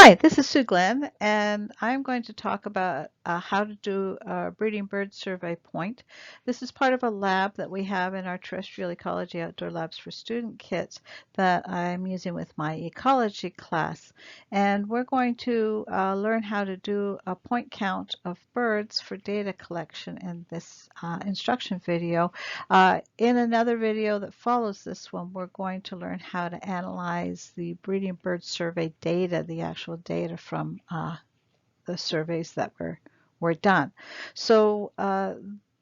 Hi, this is Sue Glenn, and I'm going to talk about how to do a breeding bird survey point. This is part of a lab that we have in our terrestrial ecology outdoor labs for student kits that I'm using with my ecology class. And we're going to learn how to do a point count of birds for data collection in this instruction video. In another video that follows this one, we're going to learn how to analyze the breeding bird survey data, the actual data from the surveys that were done. So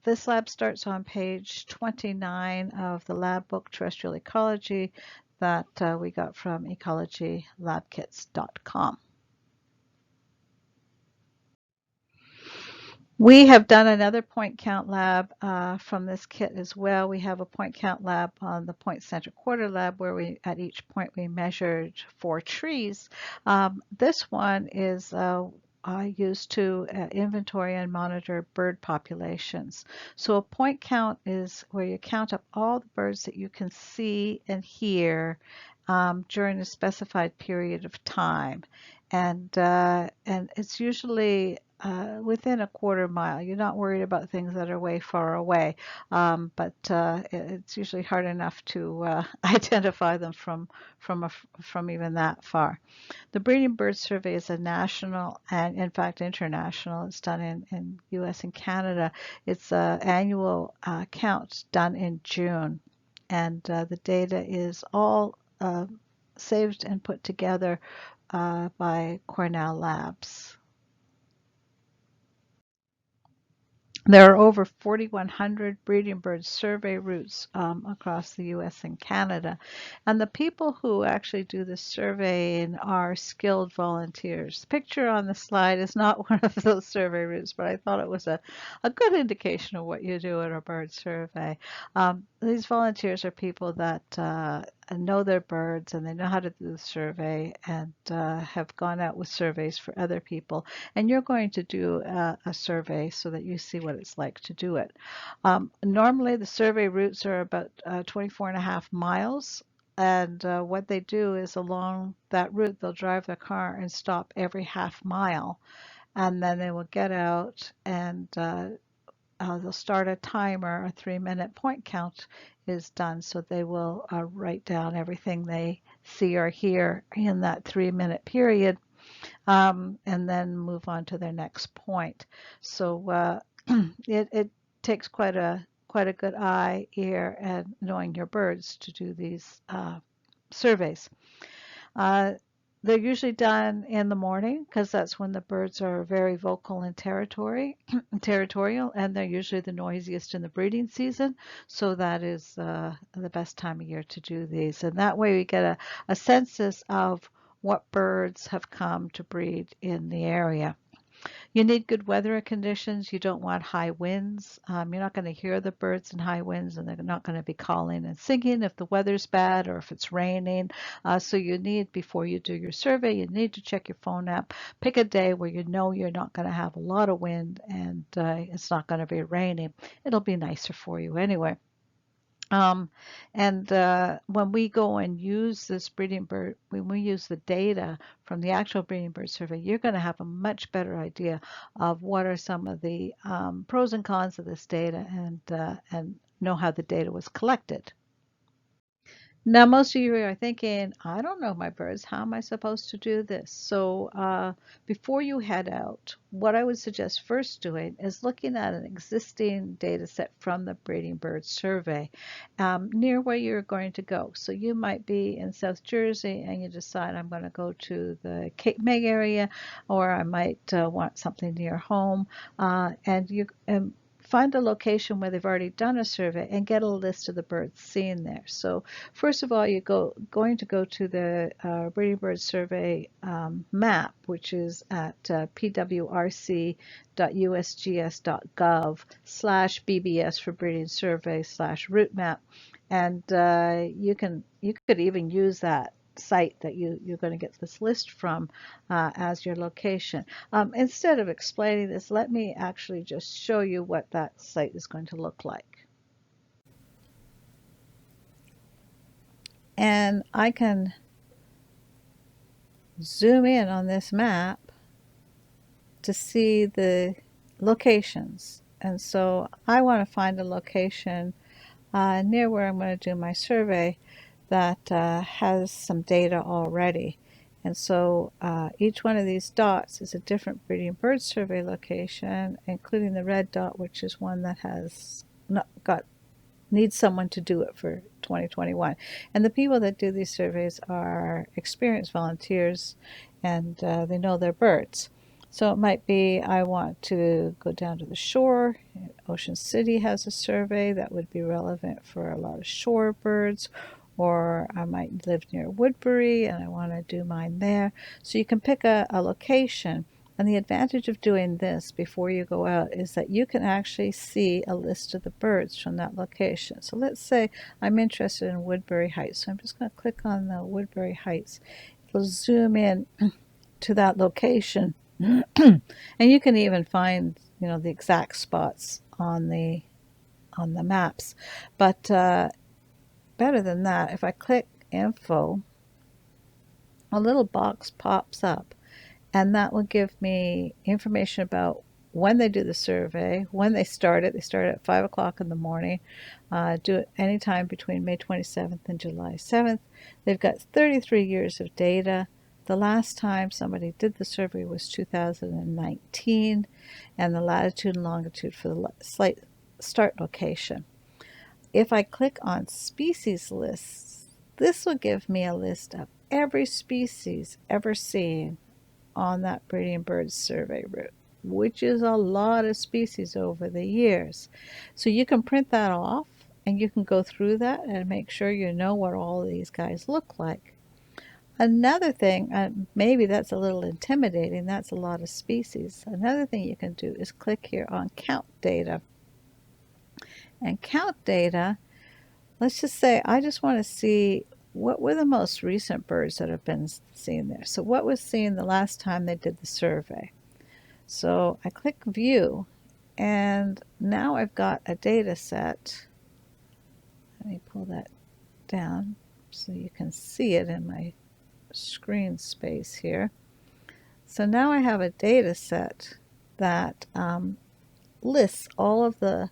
this lab starts on page 29 of the lab book Terrestrial Ecology that we got from ecologylabkits.com. We have done another point count lab from this kit as well. We have a point count lab on the Point Center Quarter Lab where we, at each point, we measured 4 trees. This one is used to inventory and monitor bird populations. So a point count is where you count up all the birds that you can see and hear during a specified period of time. And it's usually within a quarter mile. You're not worried about things that are way far away, but it's usually hard enough to identify them from even that far. The Breeding Bird Survey is a national and, in fact, international. It's done in U.S. and Canada. It's an annual count done in June, and the data is all saved and put together by Cornell Labs. There are over 4,100 breeding bird survey routes across the US and Canada. And the people who actually do the surveying are skilled volunteers. The picture on the slide is not one of those survey routes, but I thought it was a good indication of what you do in a bird survey. These volunteers are people that know their birds and they know how to do the survey and have gone out with surveys for other people. And you're going to do a survey so that you see what it's like to do it. Normally the survey routes are about 24.5 miles. And what they do is along that route, they'll drive their car and stop every half mile. And then they will get out and they'll start a timer. A 3-minute point count is done. So they will write down everything they see or hear in that 3-minute period. And then move on to their next point. So it takes quite a good eye, ear, and knowing your birds to do these surveys. They're usually done in the morning because that's when the birds are very vocal and territorial, and they're usually the noisiest in the breeding season. So that is the best time of year to do these. And that way we get a census of what birds have come to breed in the area. You need good weather conditions. You don't want high winds. You're not going to hear the birds in high winds, and they're not going to be calling and singing if the weather's bad or if it's raining. So you need, before you do your survey, you need to check your phone app. Pick a day where you know you're not going to have a lot of wind and it's not going to be raining. It'll be nicer for you anyway. And when we go and use this breeding bird, when we use the data from the actual breeding bird survey, you're going to have a much better idea of what are some of the pros and cons of this data and know how the data was collected. Now, most of you are thinking, I don't know my birds. How am I supposed to do this? So before you head out, what I would suggest first doing is looking at an existing data set from the breeding bird survey near where you're going to go. So you might be in South Jersey and you decide I'm going to go to the Cape May area, or I might want something near home. And you find a location where they've already done a survey and get a list of the birds seen there. So first of all, you're going to go to the breeding bird survey map, which is at pwrc.usgs.gov/bbs for breeding survey/route map. And you could even use that site that you're going to get this list from as your location. Instead of explaining this, let me actually just show you what that site is going to look like. And I can zoom in on this map to see the locations. And so I want to find a location near where I'm going to do my survey that has some data already. And so each one of these dots is a different breeding bird survey location, including the red dot, which is one that has not got needs someone to do it for 2021. And the people that do these surveys are experienced volunteers, and they know their birds. So it might be I want to go down to the shore. Ocean City has a survey that would be relevant for a lot of shore birds. Or I might live near Woodbury and I want to do mine there. So you can pick a location. And the advantage of doing this before you go out is that you can actually see a list of the birds from that location. So let's say I'm interested in Woodbury Heights. So I'm just going to click on the Woodbury Heights. It'll zoom in to that location. And you can even find, the exact spots on the maps. But better than that, if I click info, a little box pops up. And that will give me information about when they do the survey, when they start it. They start at 5 o'clock in the morning. Do it anytime between May 27th and July 7th. They've got 33 years of data. The last time somebody did the survey was 2019, and the latitude and longitude for the slight start location. If I click on species lists, this will give me a list of every species ever seen on that breeding bird survey route, which is a lot of species over the years. So you can print that off and you can go through that and make sure you know what all of these guys look like. Another thing, maybe that's a little intimidating, that's a lot of species. Another thing you can do is click here on count data. And count data, let's just say I just want to see what were the most recent birds that have been seen there. So what was seen the last time they did the survey? So I click view, and now I've got a data set. Let me pull that down so you can see it in my screen space here. So now I have a data set that lists all of the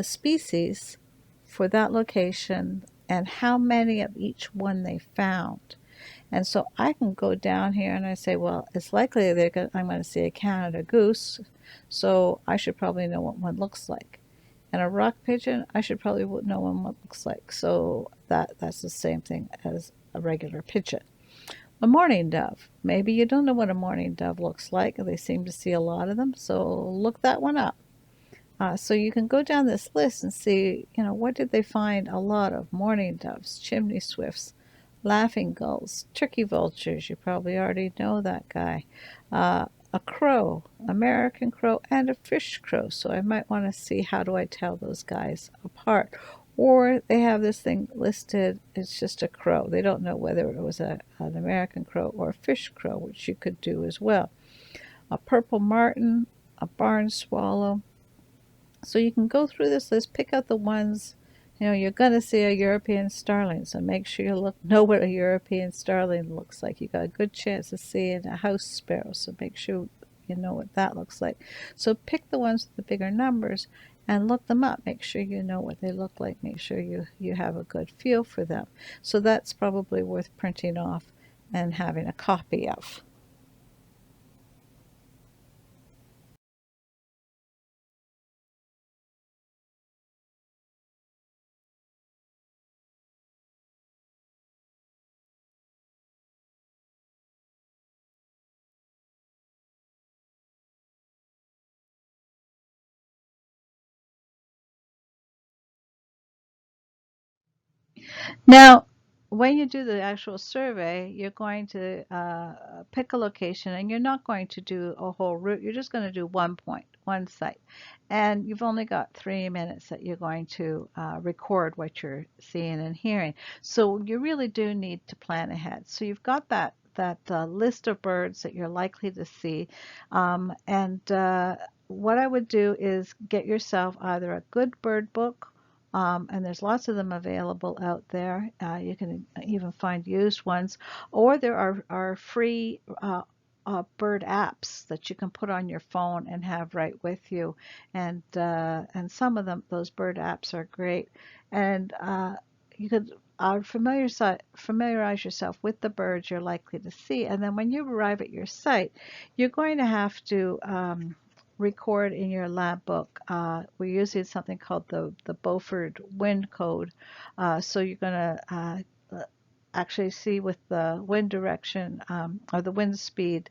species for that location and how many of each one they found. And so I can go down here and I say, well, it's likely I'm going to see a Canada goose, so I should probably know what one looks like. And a rock pigeon, I should probably know what one looks like. So that's the same thing as a regular pigeon. A mourning dove. Maybe you don't know what a mourning dove looks like. They seem to see a lot of them, so look that one up. So you can go down this list and see, what did they find a lot of? Mourning doves, chimney swifts, laughing gulls, turkey vultures. You probably already know that guy. A crow, American crow, and a fish crow. So I might want to see how do I tell those guys apart. Or they have this thing listed, it's just a crow. They don't know whether it was an American crow or a fish crow, which you could do as well. A purple martin, a barn swallow. So you can go through this list, pick out the ones, you're going to see a European starling. So make sure you know what a European starling looks like. You got a good chance of seeing a house sparrow. So make sure you know what that looks like. So pick the ones with the bigger numbers and look them up. Make sure you know what they look like. Make sure you have a good feel for them. So that's probably worth printing off and having a copy of. Now, when you do the actual survey, you're going to pick a location and you're not going to do a whole route. You're just going to do one point, one site. And you've only got 3 minutes that you're going to record what you're seeing and hearing. So you really do need to plan ahead. So you've got that list of birds that you're likely to see. And what I would do is get yourself either a good bird book And there's lots of them available out there. You can even find used ones, or there are free bird apps that you can put on your phone and have right with you. And some of them, those bird apps are great. And you could familiarize yourself with the birds you're likely to see. And then when you arrive at your site, you're going to have to record in your lab book. We're using something called the Beaufort wind code. So you're going to actually see with the wind direction or the wind speed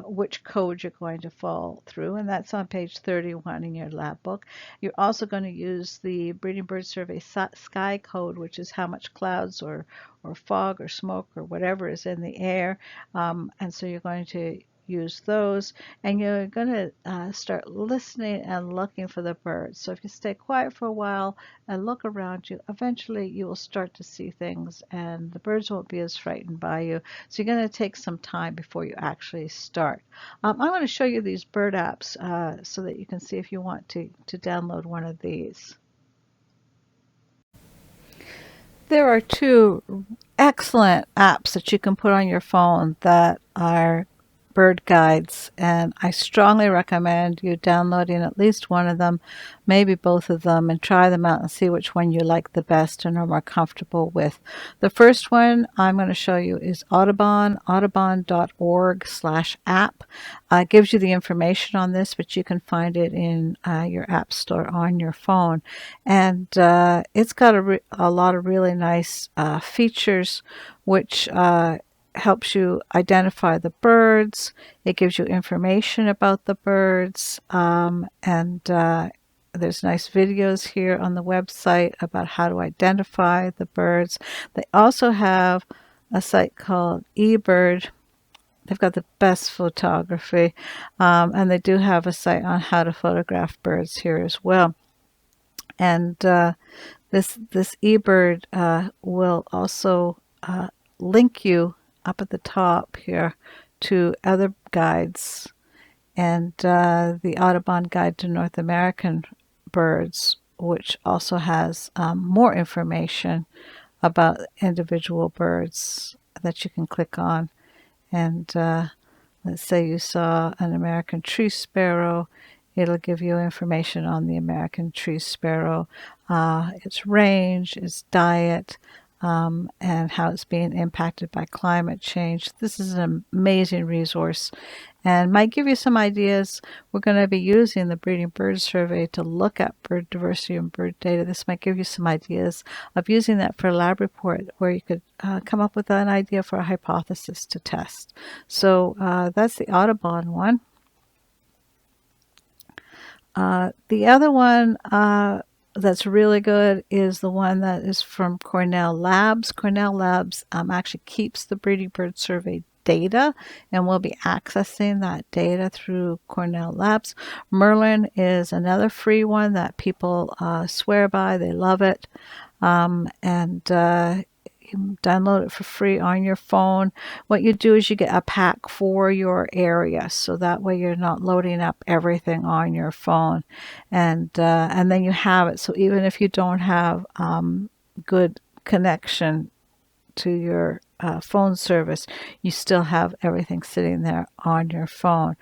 which code you're going to fall through, and that's on page 31 in your lab book. You're also going to use the Breeding Bird Survey sky code, which is how much clouds or fog or smoke or whatever is in the air, and so you're going to use those, and you're going to start listening and looking for the birds. So if you stay quiet for a while and look around you, eventually you will start to see things and the birds won't be as frightened by you. So you're going to take some time before you actually start. I'm going to show you these bird apps so that you can see if you want to download one of these. There are two excellent apps that you can put on your phone that are bird guides, and I strongly recommend you downloading at least one of them, maybe both of them, and try them out and see which one you like the best and are more comfortable with. The first one I'm going to show you is Audubon, audubon.org/app. It gives you the information on this, but you can find it in your app store on your phone. And it's got a lot of really nice features, which helps you identify the birds. It gives you information about the birds, and there's nice videos here on the website about how to identify the birds. They also have a site called eBird. They've got the best photography, and they do have a site on how to photograph birds here as well. And this eBird will also link you up at the top here to other guides, and the Audubon Guide to North American Birds, which also has more information about individual birds that you can click on. And let's say you saw an American tree sparrow, it'll give you information on the American tree sparrow, its range, its diet, and how it's being impacted by climate change. This is an amazing resource and might give you some ideas. We're going to be using the Breeding Bird Survey to look at bird diversity and bird data. This might give you some ideas of using that for a lab report where you could come up with an idea for a hypothesis to test. So that's the Audubon one. The other one that's really good is the one that is from Cornell Labs. Cornell Labs actually keeps the Breeding Bird Survey data, and we'll be accessing that data through Cornell Labs. Merlin is another free one that people swear by. They love it. And you download it for free on your phone. What you do is you get a pack for your area, so that way you're not loading up everything on your phone, and then you have it. So even if you don't have good connection to your phone service, you still have everything sitting there on your phone.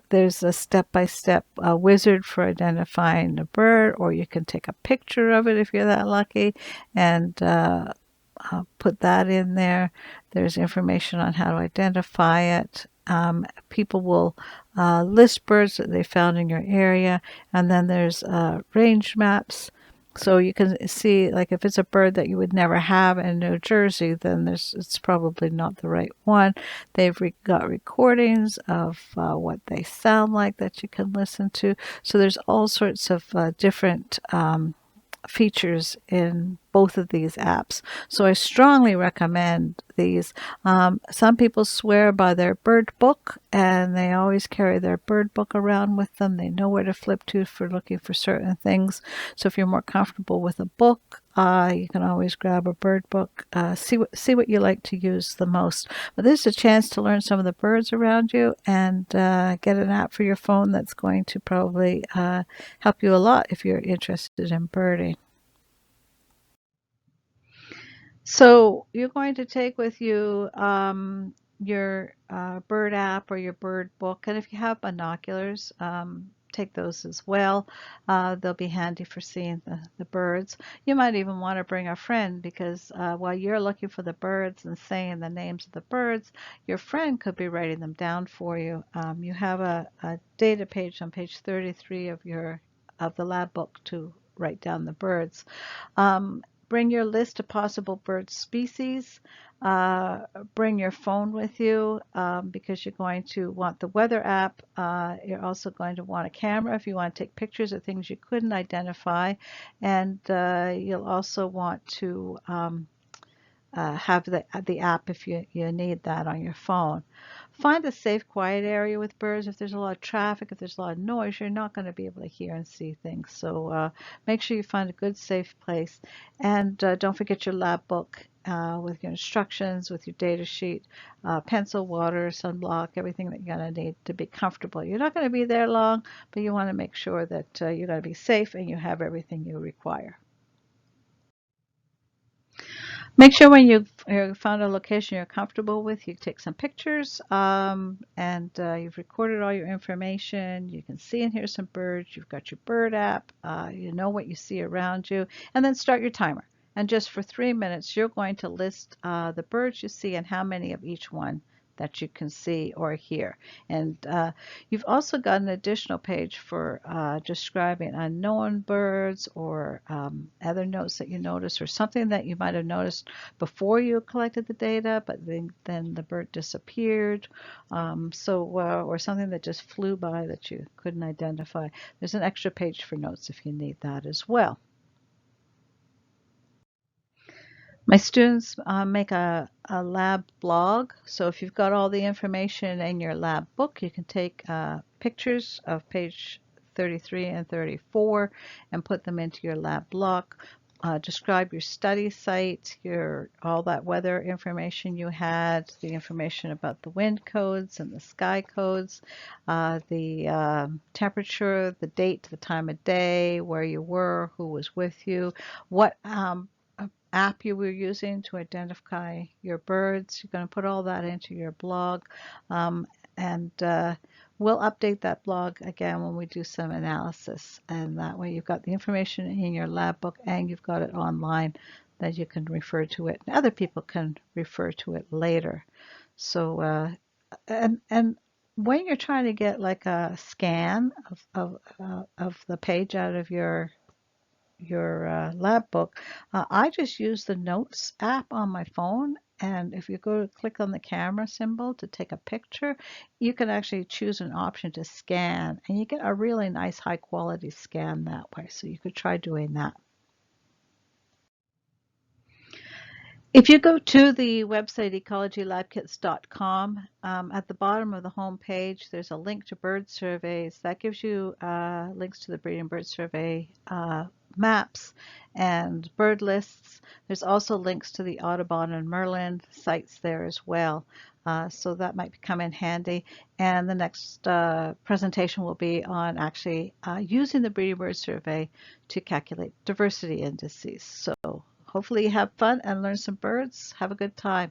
There's a step-by-step wizard for identifying the bird, or you can take a picture of it if you're that lucky, and put that in there. There's information on how to identify it. People will list birds that they found in your area, and then there's range maps. So you can see, like, if it's a bird that you would never have in New Jersey, then it's probably not the right one. They've got recordings of what they sound like that you can listen to. So there's all sorts of different features in both of these apps. So I strongly recommend these. Some people swear by their bird book, and they always carry their bird book around with them. They know where to flip to for looking for certain things. So if you're more comfortable with a book, You can always grab a bird book. See what you like to use the most. But this is a chance to learn some of the birds around you and get an app for your phone that's going to probably help you a lot if you're interested in birding. So you're going to take with you your bird app or your bird book, and if you have binoculars, take those as well. They'll be handy for seeing the birds. You might even want to bring a friend because while you're looking for the birds and saying the names of the birds, your friend could be writing them down for you. You have a data page on page 33 of the lab book to write down the birds. Bring your list of possible bird species. Uh, Bring your phone with you because you're going to want the weather app. You're also going to want a camera if you want to take pictures of things you couldn't identify. And you'll also want to have the app if you need that on your phone. Find a safe, quiet area with birds. If there's a lot of traffic, if there's a lot of noise, you're not going to be able to hear and see things. So make sure you find a good, safe place. And don't forget your lab book with your instructions, with your data sheet, pencil, water, sunblock, everything that you're going to need to be comfortable. You're not going to be there long, but you want to make sure that you're going to be safe and you have everything you require. Make sure when you found a location you're comfortable with, you take some pictures and you've recorded all your information. You can see and hear some birds. You've got your bird app. You know what you see around you. And then start your timer. And just for 3 minutes, you're going to list the birds you see and how many of each one that you can see or hear. And you've also got an additional page for describing unknown birds or other notes that you notice or something that you might have noticed before you collected the data, but then the bird disappeared. Or something that just flew by that you couldn't identify. There's an extra page for notes if you need that as well. My students make a lab blog. So if you've got all the information in your lab book, you can take pictures of page 33 and 34 and put them into your lab blog. Describe your study site, all that weather information you had, the information about the wind codes and the sky codes, the temperature, the date, the time of day, where you were, who was with you, what app you were using to identify your birds. You're going to put all that into your blog. And we'll update that blog again when we do some analysis. And that way you've got the information in your lab book and you've got it online that you can refer to it. And other people can refer to it later. So, and when you're trying to get like a scan of the page out of your lab book, I just use the Notes app on my phone. And if you go to click on the camera symbol to take a picture, you can actually choose an option to scan, and you get a really nice high quality scan that way. So you could try doing that. If you go to the website ecologylabkits.com, at the bottom of the home page, there's a link to bird surveys. That gives you links to the breeding bird survey maps and bird lists. There's also links to the Audubon and Merlin sites there as well. So that might come in handy. And the next presentation will be on actually using the breeding bird survey to calculate diversity indices. So hopefully you have fun and learn some birds. Have a good time.